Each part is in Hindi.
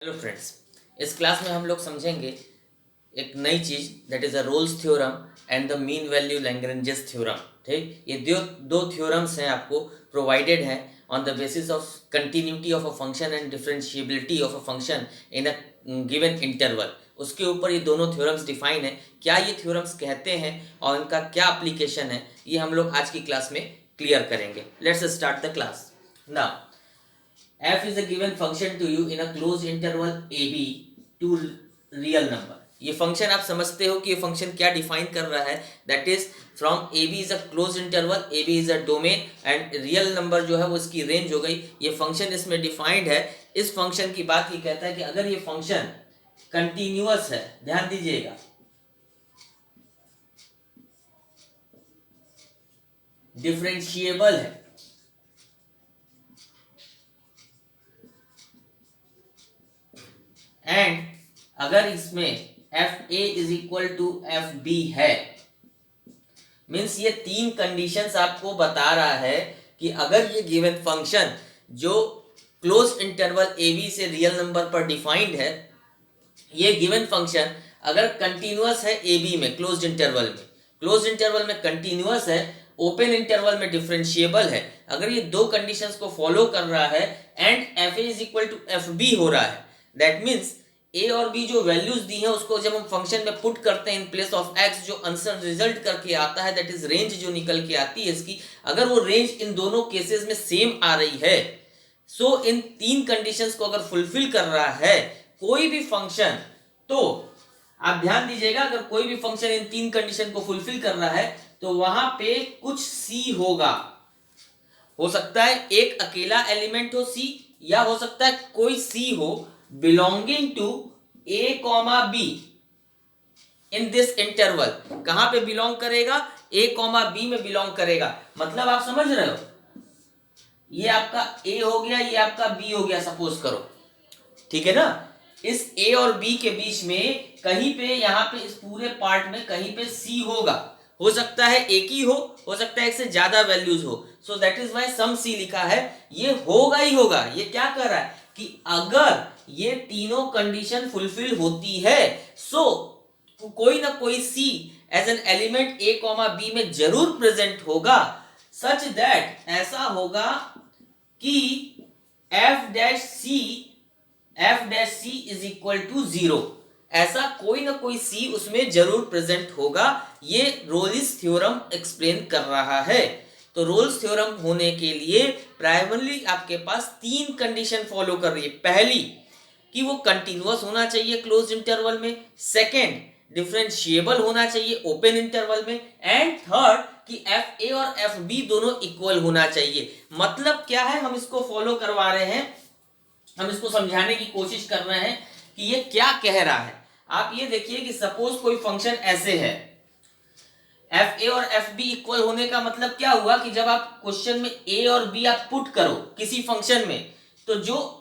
हेलो फ्रेंड्स, इस क्लास में हम लोग समझेंगे एक नई चीज़ that is a Rolle's theorem and the mean value Lagrange's theorem. ठीक, ये दो थ्योरम्स हैं, आपको प्रोवाइडेड हैं on the basis of continuity of a function and differentiability of a function in a given interval. उसके ऊपर ये दोनों थ्योरम्स डिफाइन है। क्या ये थ्योरम्स कहते हैं और इनका क्या एप्लीकेशन है, ये हम लोग आज की क्लास में क्लियर करेंगे। Let's start the class now. f is a given function to you in a closed interval ab to real number। ये फंक्शन आप समझते हो कि ये फंक्शन क्या डिफाइन कर रहा है, that is from ab is a close interval, ab is a domain and real number जो है वो इसकी रेंज हो गई। ये फंक्शन इसमें डिफाइंड है। इस फंक्शन की बात ये कहता है कि अगर ये फंक्शन कंटिन्यूअस है, ध्यान दीजिएगा, डिफरेंशिएबल है एंड अगर इसमें f A is equal to F b है, मीन्स ये तीन कंडीशंस आपको बता रहा है कि अगर ये गिवन फंक्शन जो क्लोज इंटरवल ए बी से रियल नंबर पर डिफाइंड है, ये गिवन फंक्शन अगर कंटिन्यूअस है ए बी में, क्लोज इंटरवल में कंटिन्यूअस है, ओपन इंटरवल में डिफरेंशिएबल है, अगर ये दो कंडीशंस को फॉलो कर रहा है and F A is equal to F B हो रहा है, दैट मीन्स ए और बी जो वैल्यूज दी हैं उसको जब हम फंक्शन में पुट करते हैं इन प्लेस ऑफ एक्स, जो आंसर रिजल्ट करके आता है, दैट इज रेंज जो निकल के आती है इसकी, अगर वो रेंज इन दोनों केसेस में सेम आ रही है, सो इन तीन कंडीशंस को अगर फुलफिल कर रहा है कोई भी फंक्शन, तो आप ध्यान दीजिएगा, अगर कोई भी फंक्शन इन तीन कंडीशन को फुलफिल कर रहा है तो वहां पे कुछ सी होगा। हो सकता है एक अकेला एलिमेंट हो सी, या हो सकता है कोई सी हो belonging to A comma B in this interval. कहां पे बिलोंग करेगा? ए कॉमा बी में बिलोंग करेगा। मतलब आप समझ रहे हो, ये आपका ए हो गया, ये आपका बी हो गया, सपोज करो, ठीक है ना। इस ए और बी के बीच में कहीं पे, यहां पे इस पूरे पार्ट में कहीं पे सी होगा। हो सकता है एक ही हो सकता है एक से ज्यादा वैल्यूज हो, सो दैट इज वाई सम सी लिखा है। ये होगा ही होगा। ये क्या कर रहा है कि अगर ये तीनों कंडीशन फुलफिल होती है, सो कोई ना कोई C as an element A comma B में जरूर प्रेजेंट होगा, सच दैट ऐसा होगा कि F dash C is equal to 0। ऐसा कोई ना कोई सी उसमें जरूर प्रेजेंट होगा। ये रोल्स थ्योरम एक्सप्लेन कर रहा है। तो रोल्स थ्योरम होने के लिए प्राइमरली आपके पास तीन कंडीशन फॉलो कर रही है। पहली कि वो कंटिन्यूअस होना चाहिए क्लोज इंटरवल में, सेकेंड डिफरेंशिएबल होना चाहिए ओपन इंटरवल में, एंड थर्ड कि एफ ए और एफ बी दोनों इक्वल होना चाहिए। मतलब क्या है, हम इसको फॉलो करवा रहे हैं, हम इसको समझाने की कोशिश कर रहे हैं कि ये क्या कह रहा है। आप ये देखिए कि सपोज कोई फंक्शन ऐसे है, एफ ए और एफ बी इक्वल होने का मतलब क्या हुआ कि जब आप क्वेश्चन में ए और बी आप पुट करो किसी फंक्शन में, तो जो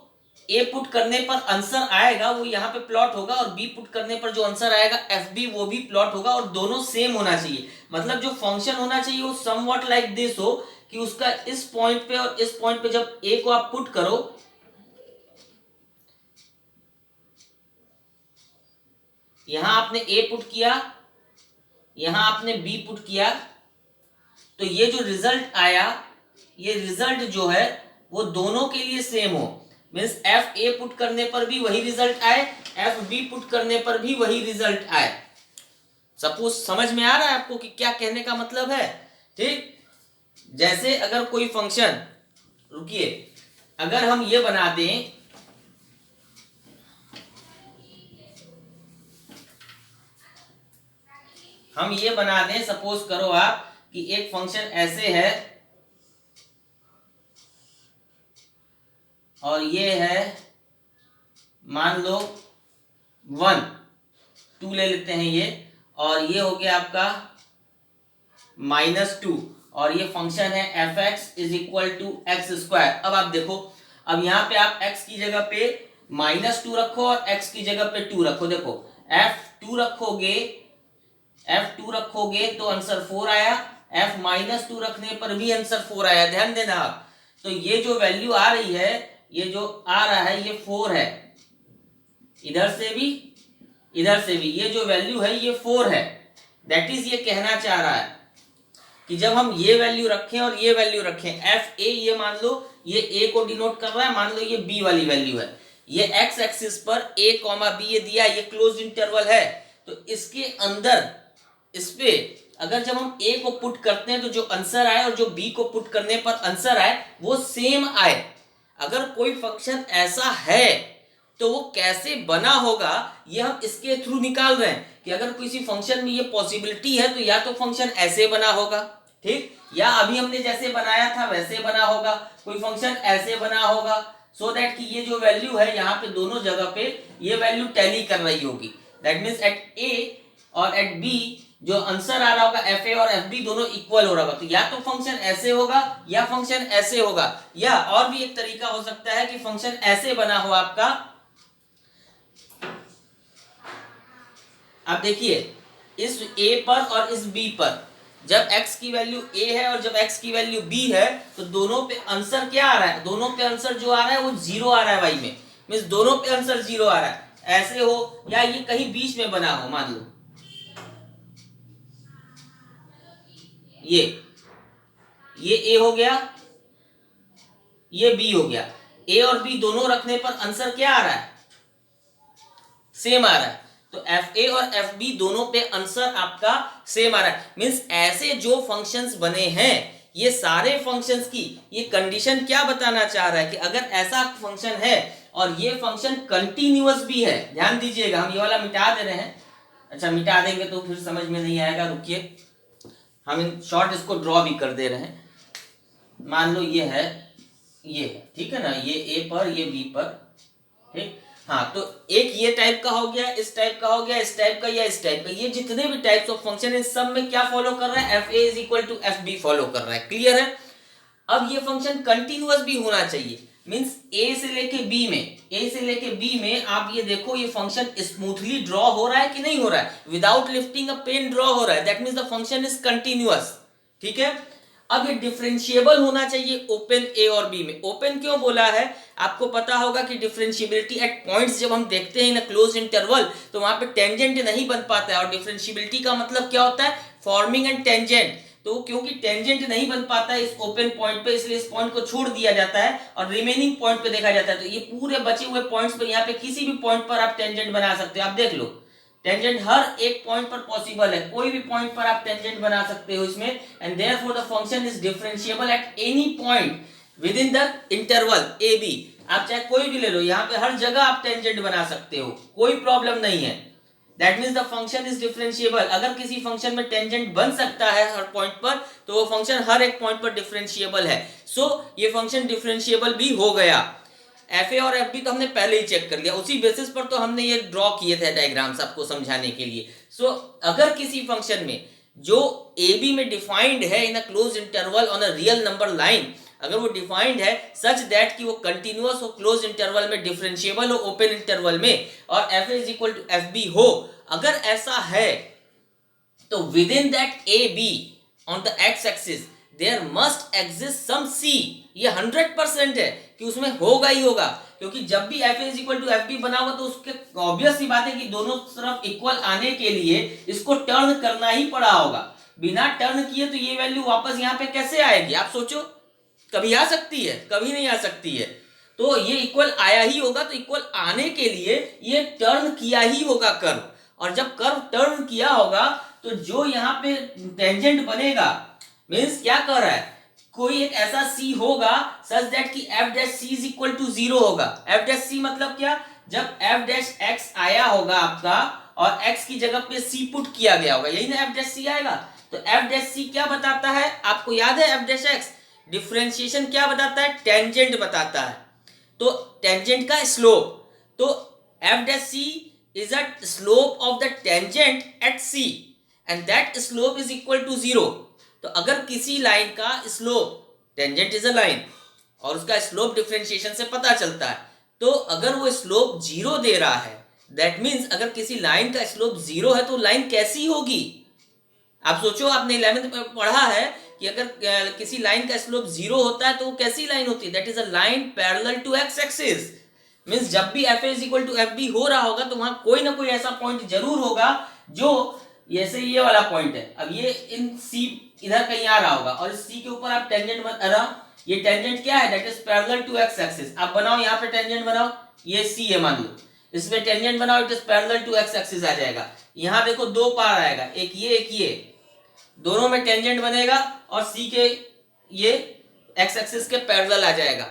ए पुट करने पर आंसर आएगा वो यहाँ पे प्लॉट होगा, और बी पुट करने पर जो आंसर आएगा एफ बी वो भी प्लॉट होगा, और दोनों सेम होना चाहिए। मतलब जो फंक्शन होना चाहिए वो समवॉट लाइक दिस हो कि उसका इस पॉइंट पे और इस पॉइंट पे जब ए को आप पुट करो, यहां आपने ए पुट किया, यहां आपने बी पुट किया, तो ये जो रिजल्ट आया, ये रिजल्ट जो है वो दोनों के लिए सेम हो। मीन्स एफ ए पुट करने पर भी वही रिजल्ट आए, एफ बी पुट करने पर भी वही रिजल्ट आए। सपोज समझ में आ रहा है आपको कि क्या कहने का मतलब है? ठीक, जैसे अगर कोई फंक्शन, रुकिए, अगर हम ये बना दें, हम ये बना दें, सपोज करो आप कि एक फंक्शन ऐसे है और ये है, मान लो 1 2 ले लेते हैं ये, और ये हो गया आपका -2, और ये फंक्शन है f x is equal to x square. अब आप देखो, अब यहां पे आप x की जगह पे -2 रखो और x की जगह पे 2 रखो। देखो f2 रखोगे तो आंसर 4 आया, f-2 रखने पर भी आंसर 4 आया। ध्यान देना आप, तो ये जो वैल्यू आ रही है, ये जो आ रहा है ये 4 है, इधर से भी, इधर से भी, ये जो वैल्यू है ये 4 है। दैट इज ये कहना चाह रहा है कि जब हम ये वैल्यू रखें और ये वैल्यू रखें, एफ ए, ये मान लो ये ए को डिनोट कर रहा है, मान लो ये बी वाली वैल्यू है, ये एक्स एक्सिस पर ए कॉमा बी ये दिया, ये क्लोज इंटरवल है, तो इसके अंदर इस पे अगर जब हम ए को पुट करते हैं तो जो आंसर आए और जो बी को पुट करने पर आंसर आए वो सेम आए। अगर कोई फंक्शन ऐसा है तो वो कैसे बना होगा ये हम इसके थ्रू निकाल रहे हैं कि अगर किसी फंक्शन में ये पॉसिबिलिटी है तो या तो फंक्शन ऐसे बना होगा, ठीक, या अभी हमने जैसे बनाया था वैसे बना होगा, कोई फंक्शन ऐसे बना होगा, सो दैट कि ये जो वैल्यू है यहाँ पे दोनों जगह पे ये वैल्यू टैली कर रही होगी। दैट मीन्स एट ए और एट बी जो आंसर आ रहा होगा एफ ए और एफ बी दोनों इक्वल हो रहा होगा। तो या तो फंक्शन ऐसे होगा या फंक्शन ऐसे होगा, या और भी एक तरीका हो सकता है कि फंक्शन ऐसे बना हो आपका। आप देखिए इस a पर और इस b पर जब x की वैल्यू a है और जब x की वैल्यू b है तो दोनों पे आंसर क्या आ रहा है, दोनों पे आंसर जो आ रहा है वो 0 आ रहा है भाई में, मींस दोनों पे आंसर 0 आ रहा है। ऐसे हो या ये कहीं बीच में बना हो, मान लो ये a हो गया, ये b हो गया, a और b दोनों रखने पर आंसर क्या आ रहा है, सेम आ रहा है। तो एफ ए और एफ बी दोनों पे आंसर आपका सेम आ रहा है। मींस ऐसे जो फंक्शंस बने हैं ये सारे फंक्शंस की ये कंडीशन क्या बताना चाह रहा है कि अगर ऐसा फंक्शन है और ये फंक्शन कंटिन्यूअस भी है, ध्यान दीजिएगा हम ये वाला मिटा दे रहे हैं, अच्छा मिटा देंगे तो फिर समझ में नहीं आएगा, रुकिए हम इन शॉर्ट इसको ड्रॉ भी कर दे रहे हैं। मान लो ये है, ये ठीक है ना, ये ए पर ये बी पर, ठीक, हाँ, तो एक ये टाइप का हो गया, इस टाइप का हो गया, इस टाइप का या इस टाइप का, ये जितने भी टाइप्स ऑफ फंक्शन है सब में क्या फॉलो कर रहा है, f A is equal to F b follow कर रहा है। क्लियर है? अब ये फंक्शन कंटिन्यूअस भी होना चाहिए, मींस ए से लेके बी में, ए से लेके बी में आप ये देखो ये फंक्शन स्मूथली ड्रॉ हो रहा है कि नहीं हो रहा है, without lifting a pen draw हो रहा है, that means the function is continuous. ठीक है, अब ये डिफरेंशिएबल होना चाहिए ओपन ए और बी में। ओपन क्यों बोला है, आपको पता होगा कि डिफरेंशिएबिलिटी एट पॉइंट्स जब हम देखते हैं इन क्लोज इंटरवल तो वहां पे टेंजेंट नहीं बन पाता है, और डिफरेंशिएबिलिटी का मतलब क्या होता है, फॉर्मिंग एंड टेंजेंट। तो क्योंकि टेंजेंट नहीं बन पाता है इस ओपन पॉइंट पे, इसलिए इस पॉइंट को छोड़ दिया जाता है और रिमेनिंग पॉइंट पे देखा जाता है। तो ये पूरे बचे हुए पॉइंट्स पर, यहाँ पे किसी भी पॉइंट पर आप टेंजेंट बना सकते हो। आप देख लो टेंजेंट हर एक पॉइंट पर पॉसिबल है, कोई भी पॉइंट पर आप टेंजेंट बना सकते हो इसमें, and therefore the function is differentiable at any point within the interval a b. आप चाहे कोई भी ले लो, यहाँ पे हर जगह आप टेंजेंट बना सकते हो, कोई प्रॉब्लम नहीं है। That means the function is differentiable. अगर किसी फंक्शन में टेंजेंट बन सकता है हर पॉइंट पर तो वो फंक्शन हर एक पॉइंट पर डिफरेंशिएबल है। सो ये फंक्शन डिफरेंशिएबल भी हो गया। एफ ए और एफ बी तो हमने पहले ही चेक कर लिया, उसी बेसिस पर तो हमने ये ड्रॉ किए थे डायग्राम्स आपको समझाने के लिए। सो अगर किसी फंक्शन में जो ए बी में डिफाइंड है in a close interval on a real number line, अगर वो डिफाइंड है सच दैट कि वो कंटिन्यूअस हो, क्लोज इंटरवल में, डिफरेंशिएबल हो ओपन इंटरवल में, और F A is equal to F B हो, अगर ऐसा है तो within that A B on the X axis there must exist some C. ये 100% है कि उसमें होगा ही होगा, क्योंकि जब भी f A is equal to F b बना होगा तो उसके ऑब्वियस सी बात है कि दोनों तरफ इक्वल आने के लिए इसको टर्न करना ही पड़ा होगा। बिना टर्न किए तो ये वैल्यू वापस यहाँ पे कैसे आएगी, आप सोचो, कभी आ सकती है, कभी नहीं आ सकती है। तो ये इक्वल आया ही होगा, तो इक्वल आने के लिए ये टर्न किया ही होगा कर्व, और जब कर्व टर्न किया होगा तो जो यहाँ पे टेंजेंट बनेगा, मीन्स क्या कर रहा है, कोई एक ऐसा सी होगा सच दैट कि F dash C is equal to 0 होगा। एफ डैश सी मतलब क्या, जब एफ डैश एक्स आया होगा आपका और एक्स की जगह पे सी पुट किया गया होगा, यही ना एफ डैश सी आएगा। तो एफ डैश सी क्या बताता है, आपको याद है, एफ डैश एक्स डिफरेंशिएशन क्या बताता है, टेंजेंट बताता है, तो टेंजेंट का स्लोप। तो f dash C is a slope of the tangent at c and that slope is equal to 0। तो अगर किसी लाइन का slope, tangent is a line और उसका स्लोप डिफरेंशिएशन से पता चलता है, तो अगर वो स्लोप 0 दे रहा है, दैट मीन्स अगर किसी लाइन का स्लोप 0 है तो लाइन कैसी होगी, आप सोचो, आपने 11th में पढ़ा है कि अगर किसी लाइन का स्लोप 0 होता है तो वो कैसी लाइन होती है, that is a line parallel to x axis. Means जब भी f A is equal to F B हो रहा होगा तो वहां कोई ना कोई ऐसा पॉइंट जरूर होगा जो जैसे ये वाला पॉइंट है, अब ये इन सी इधर कहीं आ रहा होगा और इस सी के ऊपर आप टेंजेंट बना, ये टेंजेंट क्या है, that is parallel to x axis. आप बनाओ यहाँ पे टेंजेंट बनाओ, ये सी है मान लो, इसमें टेंजेंट बनाओ, it is parallel to x axis आ जाएगा। यहाँ देखो दो पार आएगा, एक ये, दोनों में टेंजेंट बनेगा और सी के ये एक्स एक्सिस के पैरेलल आ जाएगा,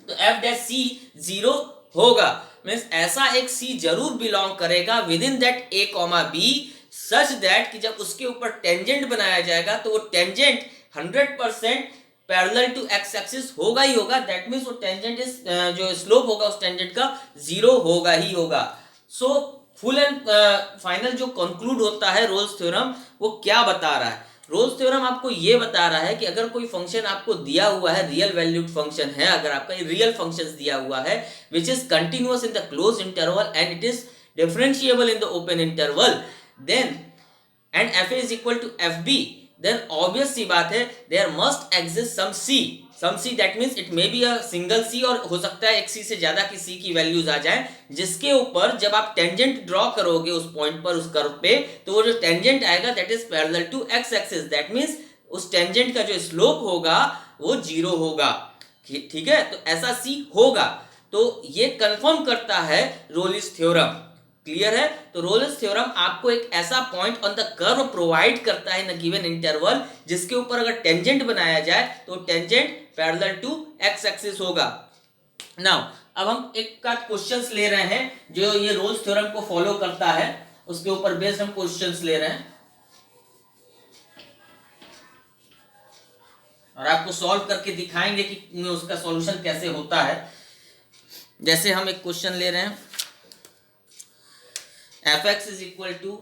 तो एफ डैश सी 0 होगा। मीन्स ऐसा एक सी जरूर बिलोंग करेगा within that a comma b, such that कि जब उसके ऊपर टेंजेंट बनाया जाएगा तो वो tangent 100% parallel to x axis होगा ही होगा। दैट मीन्स वो टेंजेंट इज जो स्लोप होगा उस टेंजेंट का 0 होगा ही होगा। सो फुल एंड फाइनल जो कंक्लूड होता है रोल्स थ्योरम, वो क्या बता रहा है, रोल्स थ्योरम आपको ये बता रहा है कि अगर कोई फंक्शन आपको दिया हुआ है, रियल वैल्यूड फंक्शन है, अगर आपका रियल फंक्शन दिया हुआ है which is continuous in the close interval and it is differentiable in the open interval, then and F A is equal to F B, then obvious C बात है there must exist some C that means it may be a single C, और हो सकता है एक सी से ज्यादा की सी की वैल्यूज आ जाए, जिसके ऊपर जब आप टेंजेंट ड्रॉ करोगे उस पॉइंट पर, उस कर्व पे, तो वो जो टेंजेंट आएगा that is parallel to x axis, that means उस टेंजेंट का जो स्लोप होगा वो 0 होगा। ठीक है, तो ऐसा सी होगा, तो ये कंफर्म करता है रोलिस थ्योरम। क्लियर है, तो रोलिस थ्योरम आपको एक ऐसा point on the curve provide करता है इन अ गिवन इंटरवल जिसके ऊपर अगर टेंजेंट बनाया जाए तो tangent parallel to x axis होगा। नाउ अब हम एक का क्वेश्चंस ले रहे हैं जो ये रोल्स थ्योरम को फॉलो करता है, उसके ऊपर बेस्ड हम क्वेश्चंस ले रहे हैं और आपको सॉल्व करके दिखाएंगे कि उसका सॉल्यूशन कैसे होता है। जैसे हम एक क्वेश्चन ले रहे हैं, f x is equal to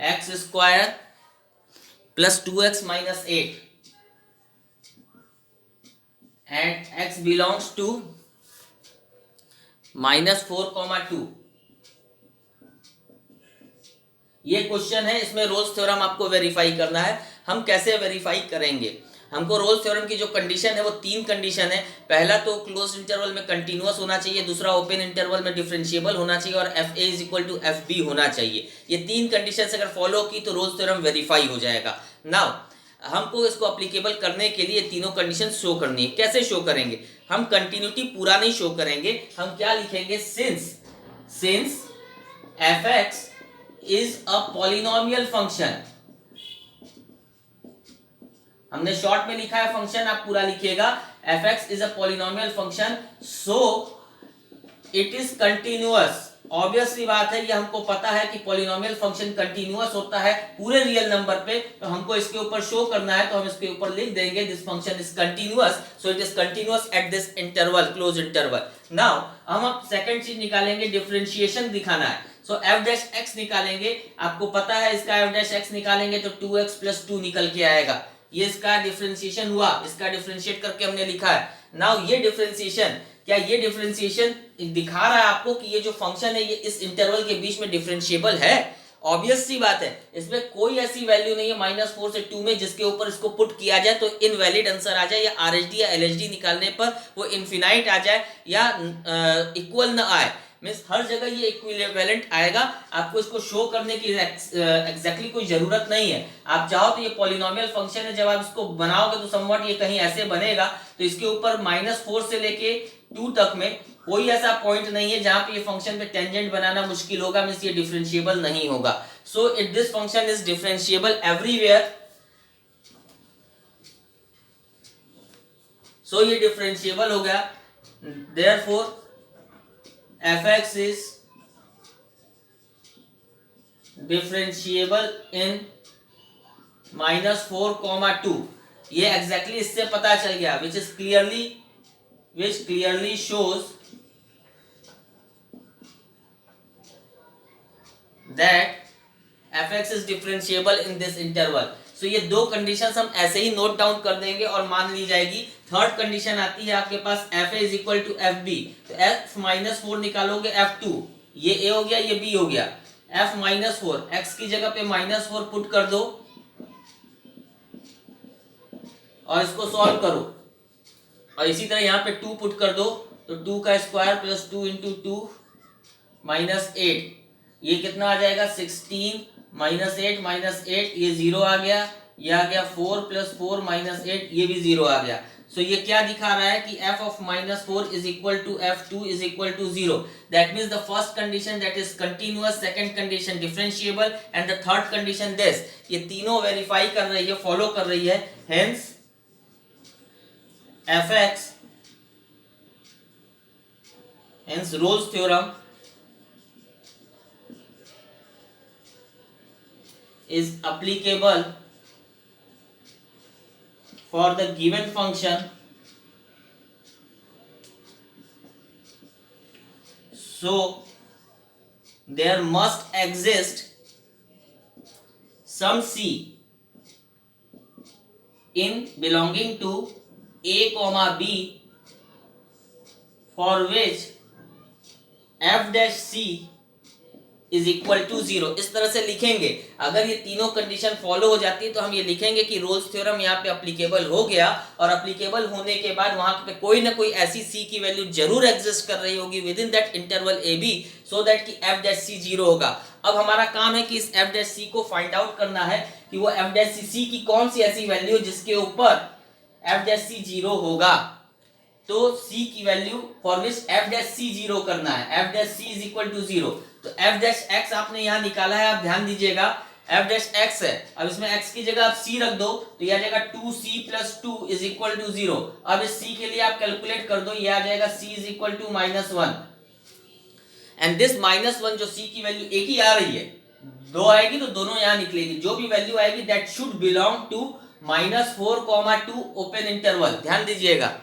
x square plus 2x minus 8 and x belongs to -4,2। ये क्वेश्चन है, इसमें रोल्स थ्योरम आपको वेरीफाई करना है। हम कैसे वेरीफाई करेंगे, हमको रोल्स थ्योरम की जो कंडीशन है वो 3 कंडीशन है। पहला तो क्लोज इंटरवल में कंटिन्यूअस होना चाहिए, दूसरा ओपन इंटरवल में डिफरेंशिएबल होना चाहिए और F A is equal to F b होना चाहिए। ये 3 कंडीशन अगर फॉलो की तो रोल्स थ्योरम वेरीफाई हो जाएगा। नाउ हमको इसको अप्लीकेबल करने के लिए तीनों कंडीशन शो करनी है। कैसे शो करेंगे, हम कंटिन्यूटी पूरा नहीं शो करेंगे, हम क्या लिखेंगे, since f x is a polynomial function, हमने शॉर्ट में लिखा है फंक्शन, आप पूरा लिखिएगा, F x is a polynomial function so it is continuous. Obviously बात है, ये हमको पता है कि पॉलिनोमियल फंक्शन कंटिन्यूअस होता है पूरे रियल नंबर पे, तो हमको इसके ऊपर शो करना है, तो हम इसके ऊपर लिख देंगे this function is continuous, so it is continuous at this interval, close interval. Now हम अब सेकंड चीज निकालेंगे, डिफरेंशिएशन दिखाना है, सो एफ डैश एक्स निकालेंगे। आपको पता है इसका एफ डैश एक्स निकालेंगे तो 2x प्लस 2 निकल के आएगा, ये इसका डिफरेंशिएशन हुआ, इसका डिफरेंशिएट करके हमने लिखा है। नाउ ये डिफरेंशिएशन, क्या ये डिफरेंशिएशन दिखा रहा है आपको कि ये जो फंक्शन है ये इस इंटरवल के बीच में डिफरेंशिएबल है? ऑब्वियस सी बात है, इसमें कोई ऐसी वैल्यू नहीं है -4 से 2 में जिसके ऊपर इसको पुट किया जाए तो इनवैलिड आंसर आ जाए, या आरएचडी या एलएचडी निकालने पर वो इनफिनाइट आ जाए या इक्वल न आए। मीन्स हर जगह ये इक्विवेलेंट आएगा, आपको इसको शो करने की एग्जैक्टली कोई जरूरत नहीं है। आप चाहो तो ये पॉलिनोमियल फंक्शन है, जब आप इसको बनाओगे तो समवट ये कहीं ऐसे बनेगा, तो इसके ऊपर -4 से लेके 2 तक में कोई ऐसा पॉइंट नहीं है जहां पे ये फंक्शन पे टेंजेंट बनाना मुश्किल होगा, मींस ये डिफरेंशिएबल नहीं होगा। So it this function is differentiable everywhere, so ये डिफरेंशिएबल हो गया, therefore fx is differentiable in -4,2। ये एग्जैक्टली इससे पता चल गया, which clearly shows that fx is differentiable in this interval। so ये दो कंडीशंस हम ऐसे ही नोट डाउन कर देंगे और मान ली जाएगी। थर्ड कंडीशन आती है आपके पास F A is equal to F B, तो एफ -4 निकालोगे F2, ये ए हो गया ये बी हो गया, f -4 x की जगह पे -4 पुट कर दो और इसको सॉल्व करो, और इसी तरह यहाँ पे 2 पुट कर दो तो 2 का स्क्वायर प्लस 2 इंटू 2 माइनस 8, ये कितना आ जाएगा 16 माइनस 8 माइनस 8, ये 0 आ गया, ये आ गया 4 प्लस 4 माइनस 8, ये भी 0 आ गया। सो ये क्या दिखा रहा है कि f of minus 4 is equal to f2 is equal to 0. That means the first condition that is continuous, second condition differentiable and the third condition this. ये तीनों वेरीफाई कर रही है, फॉलो कर रही है, hence fx, hence Rolle's theorem is applicable for the given function. So there must exist some c in belonging to a comma b for which f dash c is equal to 0। इस तरह से लिखेंगे। अगर ये तीनों कंडीशन फॉलो हो जाती है तो हम ये लिखेंगे कि रोल्स थ्योरम यहाँ पे अप्लीकेबल हो गया, और अप्लीकेबल होने के बाद वहां पे कोई ना कोई ऐसी सी की वैल्यू जरूर एग्जिस्ट कर रही होगी within that interval a b, so that कि एफ डैश सी 0 होगा। अब हमारा काम है कि इस एफ डैश सी को फाइंड आउट करना है कि वो एफ डैश सी की कौन सी ऐसी वैल्यू जिसके ऊपर एफ डैश सी 0 होगा। तो c की value for which f dash c 0 करना है, f dash c is equal to 0। तो f डैश x आपने यहां निकाला है, आप ध्यान दीजिएगा f डैश x है। अब इसमें x की जगह आप c रख दो तो ये आ जाएगा 2c plus 2 is equal to 0। अब इस c के लिए आप कैलकुलेट कर दो, ये आ जाएगा c is equal to -1, and this -1 जो c की वैल्यू एक ही आ रही है, दो आएगी तो दोनों यहां निकलेगी। जो भी वैल्यू आएगी that should belong to -4, 2 open interval, ध्यान दीजिएगा,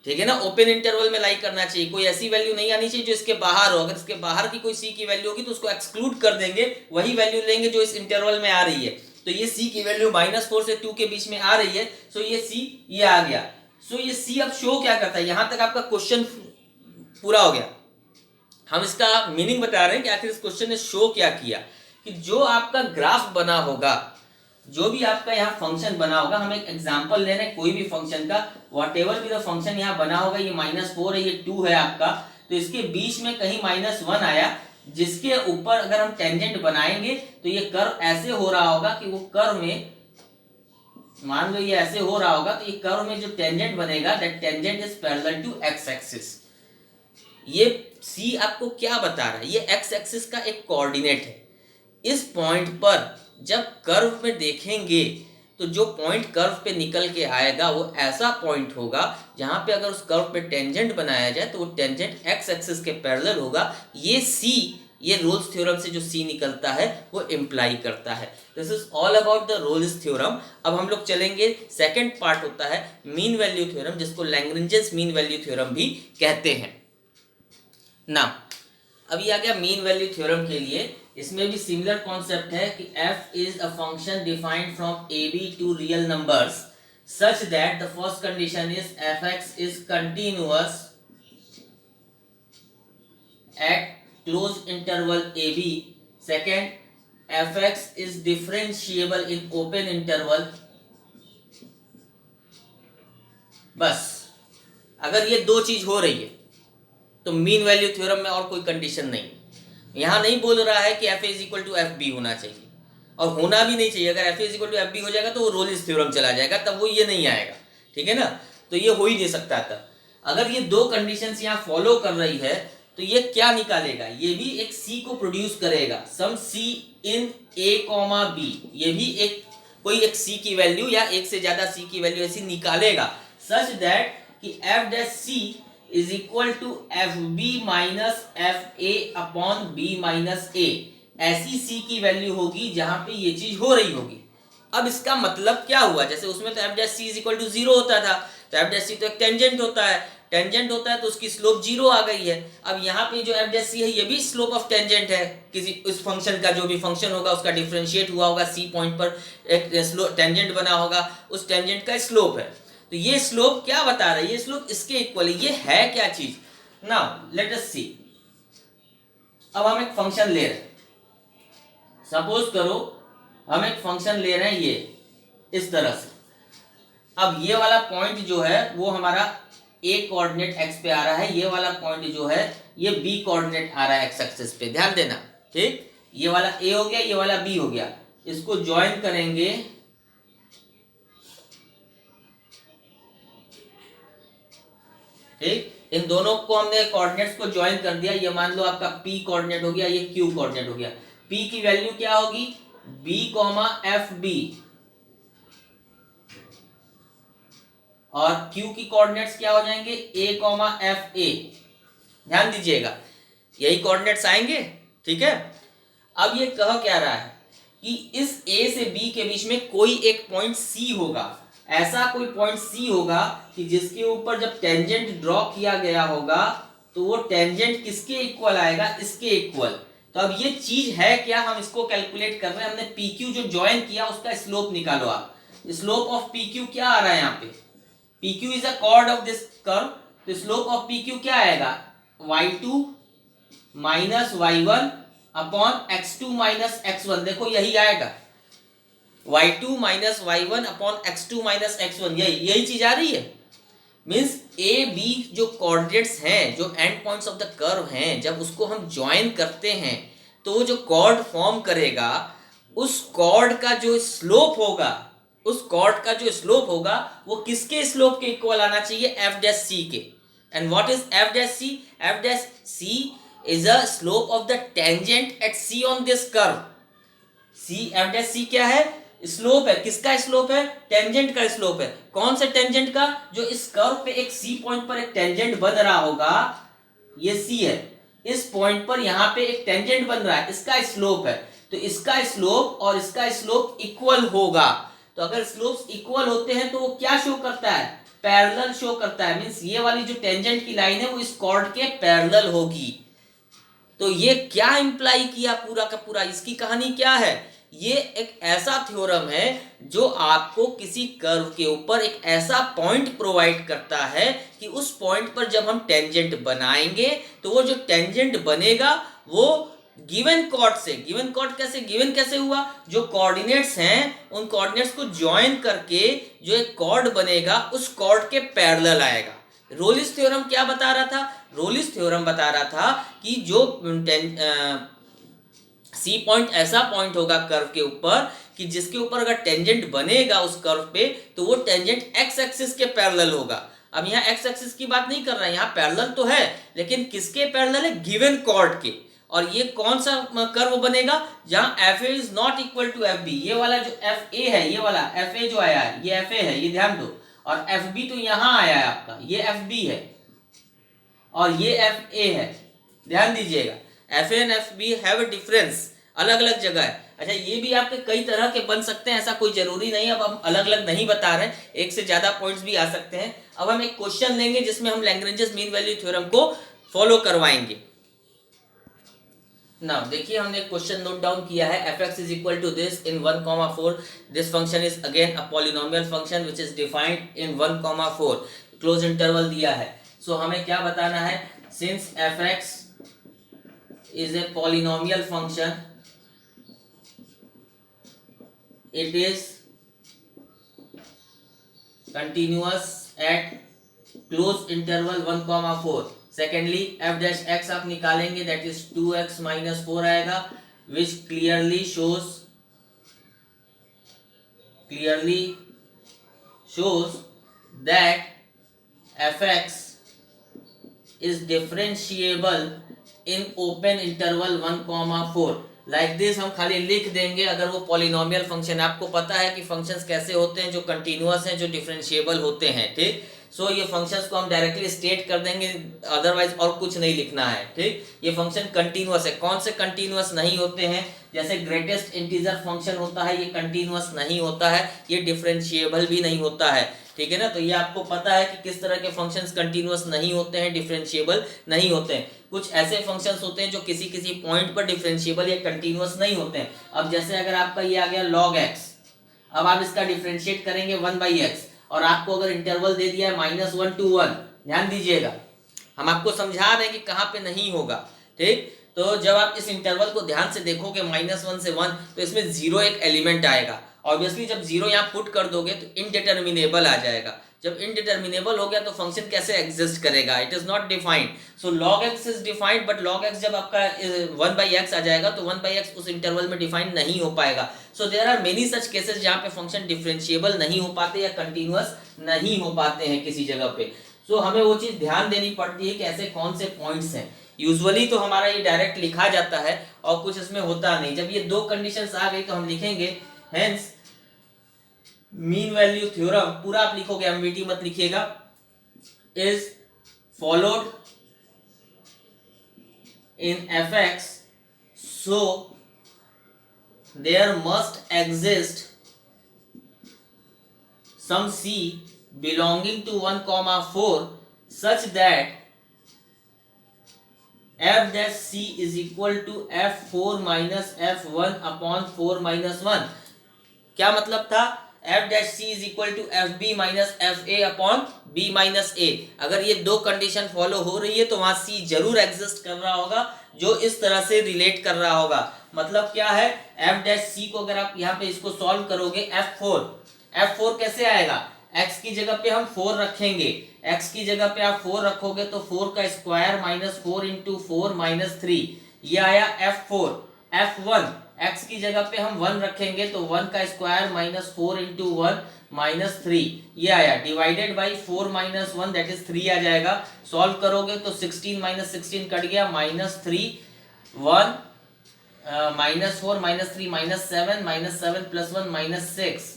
ठीक है ना। ओपन इंटरवल में लाइक करना चाहिए, कोई ऐसी वैल्यू नहीं आनी चाहिए जो इसके बाहर हो। अगर इसके बाहर की कोई सी की वैल्यू होगी तो उसको एक्सक्लूड कर देंगे, वही वैल्यू लेंगे जो इस इंटरवल में आ रही है। तो ये सी की वैल्यू -4 से 2 के बीच में आ रही है, सो ये सी ये आ गया। सो ये सी अब शो क्या करता है, यहां तक आपका क्वेश्चन पूरा हो गया। हम इसका मीनिंग बता रहे हैं कि आखिर इस क्वेश्चन ने शो क्या किया, कि जो आपका ग्राफ बना होगा, जो भी आपका यहाँ फंक्शन बना होगा, हम एक एग्जांपल ले रहे हैं कोई भी फंक्शन का, व्हाटएवर भी द फंक्शन यहाँ बना होगा, ये -4 है, ये 2 है आपका, तो इसके बीच में कहीं -1 आया, जिसके ऊपर अगर हम टेंजेंट बनाएंगे तो ये कर्व ऐसे हो रहा होगा कि वो कर्व में, मान लो ये ऐसे हो रहा होगा, तो ये कर्व में जो टेंजेंट बनेगा that tangent is parallel to x axis. ये सी आपको क्या बता रहा है, ये एक्स एक्सिस का एक कोऑर्डिनेट है। इस पॉइंट पर जब कर्व में देखेंगे तो जो पॉइंट कर्व पे निकल के आएगा वो ऐसा पॉइंट होगा जहां पे अगर उस कर्व पे टेंजेंट बनाया जाए तो वो टेंजेंट एक्स एक्सिस के पैरेलल होगा। ये सी, ये रोल्स थ्योरम से जो सी निकलता है वो इम्प्लाई करता है। This is all about the Rolle's theorem. अब हम लोग चलेंगे, सेकेंड पार्ट होता है मीन वैल्यू थ्योरम, जिसको लैग्रेंजेस मीन वैल्यू थ्योरम भी कहते हैं ना। अभी आ गया मीन वैल्यू थ्योरम के लिए। इसमें भी सिमिलर कॉन्सेप्ट है कि f is a function defined from a b to real numbers such that the first condition is fx is continuous at close interval a b, second fx is differentiable in open interval. बस अगर ये दो चीज हो रही है तो मीन वैल्यू थ्योरम में और कोई कंडीशन नहीं। यहां नहीं बोल रहा है कि f is equal to F b होना चाहिए, और होना भी नहीं चाहिए। अगर f is equal to F B हो जाएगा तो वो रोल्स थ्योरम चला जाएगा, तब वो ये नहीं आएगा, ठीक है ना। तो ये हो ही नहीं सकता था। अगर ये दो कंडीशंस यहाँ फॉलो कर रही है तो ये क्या निकालेगा, ये भी एक सी को प्रोड्यूस करेगा, सम सी इन ए कॉमा बी, ये भी एक कोई एक सी की वैल्यू या एक से ज्यादा सी की वैल्यू ऐसी निकालेगा, सच दैट कि F dash C is equal to F B minus F A upon B minus A. ऐसी सी की वैल्यू होगी जहां पे ये चीज हो रही होगी। अब इसका मतलब क्या हुआ, जैसे उसमें तो f dash C is equal to 0 होता था, तो एफ डैश सी तो एक टेंजेंट होता है, टेंजेंट होता है तो उसकी स्लोप 0 आ गई है। अब यहाँ पे जो एफ डैश सी है ये भी स्लोप ऑफ टेंजेंट है, किसी उस फंक्शन का, जो भी फंक्शन होगा उसका डिफरेंशिएट हुआ होगा, सी पॉइंट पर एक टेंजेंट बना होगा, उस टेंजेंट का स्लोप है। तो ये स्लोप क्या बता रहा है, ये स्लोप इसके इक्वल है। ये है क्या चीज, नाउ लेट अस सी। अब हम एक फंक्शन ले रहे हैं, सपोज करो हम एक फंक्शन ले रहे हैं ये इस तरह से। अब ये वाला पॉइंट जो है वो हमारा ए कोऑर्डिनेट एक्स पे आ रहा है, ये वाला पॉइंट जो है ये बी कोऑर्डिनेट आ रहा है एक्स एक्सिस पे, ध्यान देना। ठीक, ये वाला ए हो गया, ये वाला बी हो गया, इसको ज्वाइन करेंगे, ठीक, इन दोनों को हमने कोऑर्डिनेट्स को ज्वाइन कर दिया, ये मान लो आपका पी कोऑर्डिनेट हो गया, ये क्यू कोऑर्डिनेट हो गया। पी की वैल्यू क्या होगी, बी कॉमा एफ बी, और क्यू की कोऑर्डिनेट्स क्या हो जाएंगे, ए कॉमा एफ ए, ध्यान दीजिएगा यही कोऑर्डिनेट्स आएंगे। ठीक है, अब ये कह क्या रहा है कि इस ए से बी के बीच में कोई एक पॉइंट सी होगा, ऐसा कोई पॉइंट सी होगा कि जिसके ऊपर जब टेंजेंट ड्रॉ किया गया होगा तो वो टेंजेंट किसके इक्वल आएगा, इसके इक्वल। तो अब ये चीज है क्या, हम इसको कैलकुलेट कर रहे हैं, हमने पी क्यू जो ज्वाइन किया उसका स्लोप निकालो आप। स्लोप ऑफ पी क्यू क्या आ रहा है यहाँ पे, P Q is a cord of this curve, तो स्लोप ऑफ पी क्यू क्या आएगा, y2 minus y1 upon x2 minus x1, देखो यही आएगा, y2 minus y1 upon x2 minus x1, यही चीज आ रही है। मीन्स ए बी जो कोऑर्डिनेट्स हैं, जो and points of the curve हैं, जब उसको हम ज्वाइन करते हैं तो वो जो कॉर्ड फॉर्म करेगा, उस कॉर्ड का जो स्लोप होगा, उस कॉर्ड का जो स्लोप होगा वो किसके स्लोप के इक्वल आना चाहिए, एफ डैश सी के। And what is F dash C, F dash C is a slope of the tangent at C on this curve. C, F dash C क्या है, स्लोप है, किसका स्लोप है, टेंजेंट का स्लोप है। कौन से टेंजेंट का, जो इस कर्व पे एक सी पॉइंट पर एक टेंजेंट बन रहा होगा, ये सी है, इस पॉइंट पर यहां पे एक टेंजेंट बन रहा है, इसका स्लोप है। तो इसका स्लोप और इसका स्लोप इक्वल होगा। तो अगर स्लोप्स इक्वल होते हैं तो वो क्या शो करता है, पैरेलल शो करता है। मींस ये वाली जो टेंजेंट की लाइन है वो इस कॉर्ड के पैरेलल होगी। तो ये क्या इंप्लाई किया पूरा का पूरा, इसकी कहानी क्या है, ये एक ऐसा थ्योरम है जो आपको किसी कर्व के ऊपर एक ऐसा पॉइंट प्रोवाइड करता है कि उस पॉइंट पर जब हम टेंजेंट बनाएंगे तो वो जो टेंजेंट बनेगा वो गिवन कॉर्ड से, गिवन कॉर्ड कैसे, गिवन कैसे हुआ, जो कोऑर्डिनेट्स हैं उन कोऑर्डिनेट्स को ज्वाइन करके जो एक कॉर्ड बनेगा उस कॉर्ड के पैरेलल आएगा। रोलिस थ्योरम क्या बता रहा था, रोलिस थ्योरम बता रहा था कि जो सी पॉइंट ऐसा पॉइंट होगा कर्व के ऊपर कि जिसके ऊपर अगर टेंजेंट बनेगा उस कर्व पे तो वो टेंजेंट एक्स एक्सिस के पैरेलल होगा। अब यहाँ एक्स एक्सिस की बात नहीं कर रहा है, यहाँ पैरेलल तो है लेकिन किसके पैरेलल है, गिवन कॉर्ड के। और ये कौन सा कर्व बनेगा, जहां f A is not equal to F b. ये वाला जो एफ ए है, ये वाला एफ ए जो आया है ये एफ ए है, ये ध्यान दो, और एफ बी तो यहां आया है आपका, ये एफ बी है और ये एफ ए है, ध्यान दीजिएगा। F a and f b have a difference, अलग अलग जगह है। अच्छा, ये भी आपके कई तरह के बन सकते हैं, ऐसा कोई जरूरी नहीं है। अब हम अलग अलग नहीं बता रहे, एक से ज्यादा पॉइंट्स भी आ सकते हैं। अब हम एक क्वेश्चन लेंगे जिसमें हम लैग्रेंजेस मीन वैल्यू थ्योरम को फॉलो करवाएंगे। नाउ देखिए, हमने एक क्वेश्चन नोट डाउन किया है, f x is equal to this in 1,4, this function is again a polynomial function which is defined in 1,4, close interval दिया है। सो हमें क्या बताना है, since f x is a polynomial function, it is continuous at close interval 1,4. Secondly, f dash x आप निकालेंगे, that is 2x minus 4 आएगा, which clearly shows that fx is differentiable in open interval 1,4. Like this हम खाली लिख देंगे। अगर वो पॉलिनोमियल फंक्शन, आपको पता है कि फंक्शंस कैसे होते हैं, जो कंटिन्यूअस हैं, जो डिफरेंशिएबल होते हैं, ठीक। सो ये फंक्शंस को हम डायरेक्टली स्टेट कर देंगे, अदरवाइज और कुछ नहीं लिखना है, ठीक। ये फंक्शन कंटिन्यूअस है। कौन से कंटिन्यूअस नहीं होते हैं, जैसे ग्रेटेस्ट इंटीजर फंक्शन होता है, ये कंटिन्यूअस नहीं होता है, ये डिफरेंशिएबल भी नहीं होता है, ठीक है ना। तो ये आपको पता है कि किस तरह के फंक्शंस कंटिन्यूअस नहीं होते हैं, डिफरेंशिएबल नहीं होते हैं। कुछ ऐसे फंक्शंस होते हैं जो किसी किसी पॉइंट पर डिफरेंशिएबल या कंटिन्यूअस नहीं होते हैं। अब जैसे अगर आपका ये आ गया log x, अब आप इसका डिफरेंशिएट करेंगे 1/x, और आपको अगर इंटरवल दे दिया है -1 to 1, ध्यान दीजिएगा, हम आपको समझा रहे हैं कि कहाँ पे नहीं होगा, ठीक। तो जब आप इस इंटरवल को ध्यान से देखोगे -1 से 1, तो इसमें 0 एक एलिमेंट आएगा। ऑब्वियसली जब 0 यहाँ पुट कर दोगे तो इनडिटर्मिनेबल आ जाएगा, जब इनडिटर्मिनेबल हो गया तो फंक्शन कैसे एग्जिस्ट करेगा, it is not defined. So log x is defined, but log x जब आपका 1/x आ जाएगा तो 1/x उस इंटरवल में डिफाइन नहीं हो पाएगा. So there are many such cases जहाँ पे फंक्शन डिफरेंशिएबल नहीं हो पाते या कंटिन्यूअस नहीं हो पाते हैं किसी जगह पे. सो हमें वो चीज ध्यान देनी पड़ती है कि ऐसे कौन से पॉइंट्स हैं. यूजुअली तो हमारा ये डायरेक्ट लिखा जाता है और कुछ इसमें होता नहीं. जब ये दो कंडीशंस आ गई तो हम लिखेंगे हेंस मीन वैल्यू थ्योरम, पूरा आप लिखोगे, एमवीटी मत लिखिएगा, is followed in fx, so there must exist some c belonging to 1,4 such that f dash c is equal to f4 minus f1 upon 4 minus 1. क्या मतलब था? f dash c is equal to fb minus fa upon b minus a. अगर ये दो कंडीशन फॉलो हो रही है तो वहां c जरूर एग्जिस्ट कर रहा होगा जो इस तरह से रिलेट कर रहा होगा. मतलब क्या है, f dash c को अगर आप यहाँ पे इसको सॉल्व करोगे, f4 कैसे आएगा? x की जगह पे हम 4 रखेंगे, x की जगह पे आप 4 रखोगे तो 4 का स्क्वायर माइनस 4 इंटू 4 माइनस 3, ये आया f4. f1 x की जगह पे हम 1 रखेंगे तो 1 का स्क्वायर माइनस 4 इंटू 1 माइनस 3, ये आया, divided by 4 minus 1 that is 3 आ जाएगा. सॉल्व करोगे तो 16 माइनस 16 कट गया, minus 3 1 minus 4 minus 3 minus 7 minus 7 plus 1 minus 6.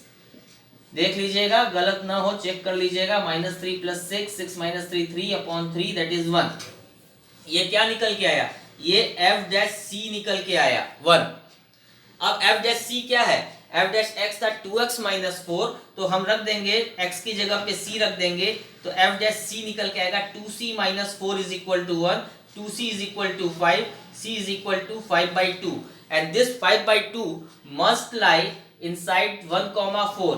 देख लीजिएगा गलत ना हो, चेक कर लीजिएगा. Minus 3 plus 6, 6 minus 3 3 upon 3 that is 1. ये क्या निकल के आया? ये f डैश c निकल के आया 1. अब f डैश c क्या है? f डैश x था 2x माइनस 4, तो हम रख देंगे x की जगह पे c रख देंगे तो f डैश c निकल के आएगा 2c minus 4 is equal to 1, 2c is equal to 5, c is equal to 5/2 and this 5/2 must lie inside 1,4.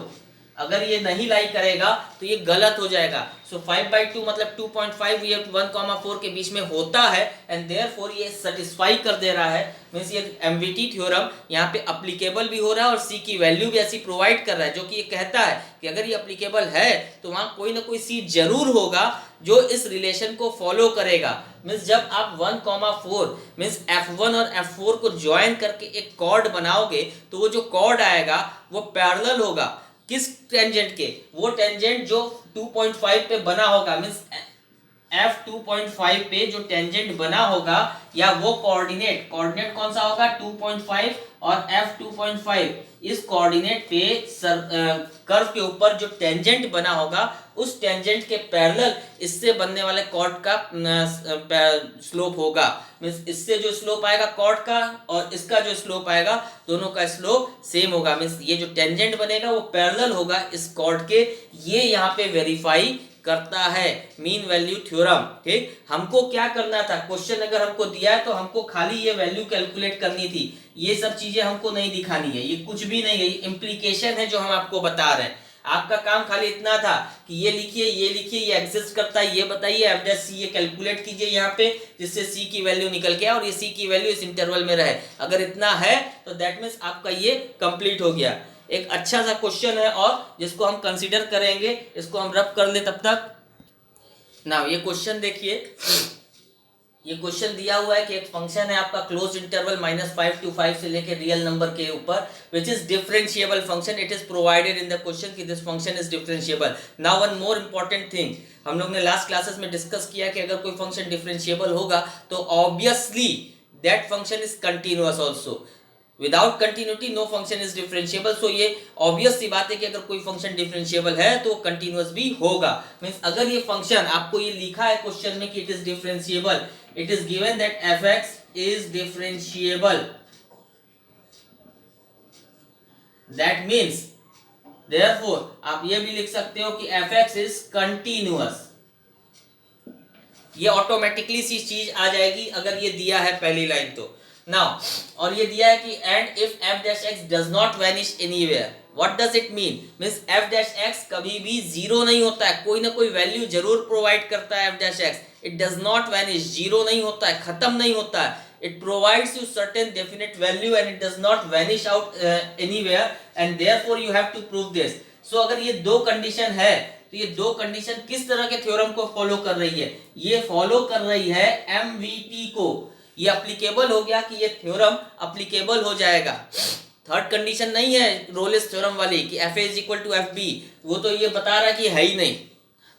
अगर ये नहीं लाई करेगा तो ये गलत हो जाएगा. सो 5/2 मतलब 2.5 ये 1,4 के बीच में होता है एंड देयरफॉर ये सेटिस्फाई कर दे रहा है. मींस ये एमवीटी थ्योरम यहाँ पे अप्लीकेबल भी हो रहा है और सी की वैल्यू भी ऐसी प्रोवाइड कर रहा है जो कि ये कहता है कि अगर ये अप्लीकेबल है तो वहाँ कोई ना कोई सी जरूर होगा जो इस रिलेशन को फॉलो करेगा. मीन्स जब आप 1,4 मीन्स f1 और f4 को ज्वाइन करके एक कॉर्ड बनाओगे तो वो जो कॉर्ड आएगा वो पैरेलल होगा. किस टेंजेंट के? वो टेंजेंट जो 2.5 पे बना होगा. मींस f 2.5 पे जो टेंजेंट बना होगा या वो कोऑर्डिनेट कौन सा होगा? 2.5 और f 2.5. इस कोऑर्डिनेट पे कर्व के ऊपर जो टेंजेंट बना होगा उस टेंजेंट के पैरेलल इससे बनने वाले कॉर्ड का स्लोप होगा. मींस इससे जो स्लोप आएगा कॉर्ड का और इसका जो स्लोप आएगा दोनों का स्लोप सेम होगा. मींस ये जो टेंजेंट बनेगा वो पैरेलल होगा इस कॉर्ड के. ये यहाँ पे वेरीफाई करता है मीन वैल्यू थ्योरम. ठीक, हमको क्या करना था? क्वेश्चन अगर हमको दिया है तो हमको खाली ये वैल्यू कैलकुलेट करनी थी. ये सब चीजें हमको नहीं दिखानी है, ये कुछ भी नहीं है, ये इम्प्लीकेशन है जो हम आपको बता रहे हैं. आपका काम खाली इतना था कि ये लिखिए, ये एग्जिस्ट करता है, ये बताइए, f डैश c ये कैलकुलेट कीजिए यहाँ पे जिससे c की वैल्यू निकल के आए और ये c की वैल्यू इस इंटरवल में रहे. अगर इतना है तो दैट मीन्स आपका ये कंप्लीट हो गया. एक अच्छा सा क्वेश्चन है और जिसको हम कंसीडर करेंगे, इसको हम रब कर ले तब तक. ना ये क्वेश्चन देखिए, ये क्वेश्चन दिया हुआ है कि एक फंक्शन है आपका क्लोज इंटरवल -5 to 5 से लेके रियल नंबर के ऊपर which is differentiable function. It is provided in the question कि this function is differentiable. Now one more important thing, हम लोग ने लास्ट क्लासेस में डिस्कस किया कि अगर कोई फंक्शन डिफरेंशिएबल होगा तो obviously that function is continuous also. Without continuity no function is differentiable. So ये ऑब्वियस सी बात है कि अगर कोई फंक्शन डिफरेंशिएबल है तो कंटिन्यूअस भी होगा. मींस अगर ये फंक्शन आपको ये लिखा है क्वेश्चन में कि it is differentiable, it is given that fx is differentiable, that means therefore आप ये भी लिख सकते हो कि fx इज कंटिन्यूअस. ये ऑटोमेटिकली सी चीज आ जाएगी अगर ये दिया है पहली लाइन तो. नाउ और ये दिया है कि and if f dash x does not vanish anywhere. What does it mean? Means f dash x कभी भी जीरो नहीं होता है, कोई ना कोई वैल्यू जरूर प्रोवाइड करता है f dash x. It does not vanish, zero नहीं होता है, खत्म नहीं होता है. it provides you certain definite value and it does not vanish out anywhere and therefore you have to prove this. So अगर ये दो कंडीशन है तो ये दो कंडीशन किस तरह के थ्योरम को फॉलो कर रही है? ये फॉलो कर रही है एमवीटी को। ये अप्लीकेबल हो गया कि ये थ्योरम अप्लीकेबल हो जाएगा। थर्ड कंडीशन नहीं है रोलिस थ्योरम वाली कि f A is equal to F b, वो तो ये बता रहा है कि है ही नहीं।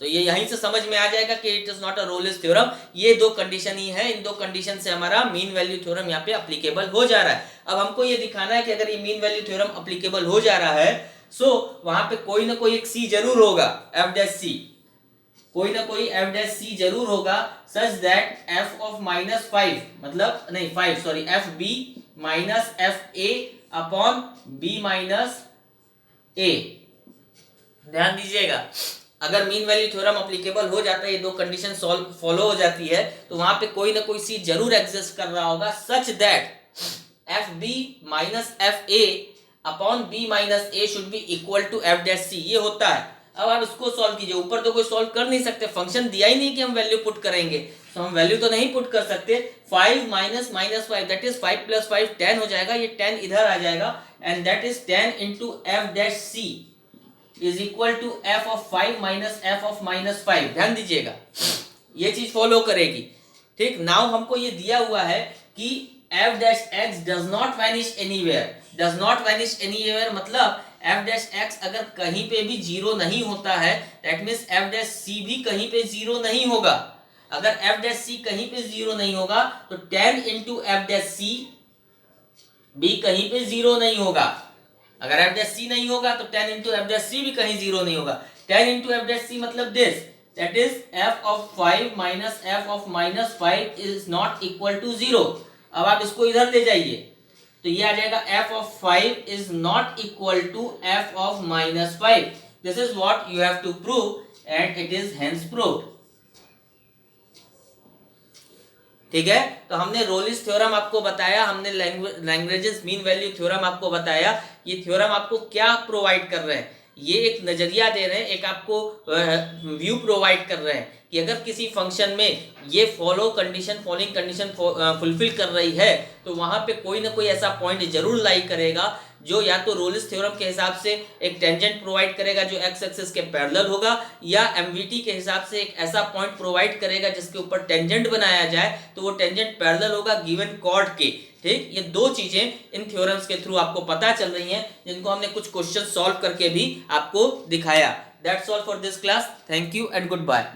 तो ये यहीं से समझ में आ जाएगा कि it is not a Rolle's theorem. ये दो कंडीशन ही है, इन दो कंडीशन से हमारा मीन वैल्यू थ्योरम यहाँ पे अप्लीकेबल हो जा रहा है। अब हमको ये दिखाना है कि अगर ये मीन वैल्यू थ्योरम अप्लीकेबल हो जा रहा है सो वहां पे कोई ना कोई एक सी जरूर होगा, एफ डैश सी, कोई ना कोई एफ डैश सी जरूर होगा such that F of minus 5 मतलब नहीं 5 sorry F B minus F A upon B minus A. ध्यान दीजिएगा, अगर मीन वैल्यू थ्योरम अप्लीकेबल हो जाता है, ये दो कंडीशन फॉलो हो जाती है, तो वहां पे कोई ना कोई सी जरूर एग्जिस्ट कर रहा होगा such that F B minus F A upon B minus A should be equal to F dash C. ये होता है। अब आप इसको सॉल्व कीजिए। ऊपर तो कोई सॉल्व कर नहीं सकते, फंक्शन दिया ही नहीं कि हम वैल्यू पुट करेंगे, तो हम वैल्यू तो नहीं पुट कर सकते। 5 minus minus 5 that is 5 plus 5 10 हो जाएगा। ये 10 इधर आ जाएगा and that is 10 into f dash C is equal to F of 5 minus F of minus 5। ध्यान दीजिएगा, ये चीज फॉलो करेगी। ठीक, नाउ हमको ये दिया हुआ है कि F dash x does not vanish anywhere. Does not vanish anywhere मतलब एफ डैश एक्स अगर कहीं पे भी जीरो नहीं होता है, दैट मीन्स एफ डैश सी भी कहीं पे जीरो नहीं होगा। अगर एफ डैश सी कहीं पे जीरो नहीं होगा तो 10 इंटू एफ डैश सी भी कहीं पे जीरो नहीं होगा। अगर एफ डैश सी नहीं होगा तो 10 इंटू एफ डैश सी भी कहीं जीरो नहीं होगा। 10 इंटू एफ डैश सी मतलब this, that is F of 5 minus F of minus 5 is not equal to 0। अब आप इसको इधर ले जाइए तो ये आ जाएगा F of 5 is not equal to F of minus 5। This is what you have to prove and it is hence proved. ठीक है, तो हमने रोलिस थ्योरम आपको बताया, हमने लैग्रेंजेस मीन वैल्यू थ्योरम आपको बताया। ये थ्योरम आपको क्या प्रोवाइड कर रहे हैं? ये एक नजरिया दे रहे हैं, एक आपको व्यू प्रोवाइड कर रहे हैं कि अगर किसी फंक्शन में ये फॉलोइंग कंडीशन फुलफिल कर रही है तो वहां पे कोई ना कोई ऐसा पॉइंट जरूर लाई करेगा जो या तो रोलिस थ्योरम के हिसाब से एक टेंजेंट प्रोवाइड करेगा जो एक्स एक्सिस के पैरेलल होगा, या एमवीटी के हिसाब से एक ऐसा पॉइंट प्रोवाइड करेगा जिसके ऊपर टेंजेंट बनाया जाए तो वो टेंजेंट पैरेलल होगा गिवन कॉर्ड के। ठीक, ये दो चीजें इन थ्योरम्स के थ्रू आपको पता चल रही हैं जिनको हमने कुछ क्वेश्चन सॉल्व करके भी आपको दिखाया। That's all for this class. Thank you and good bye.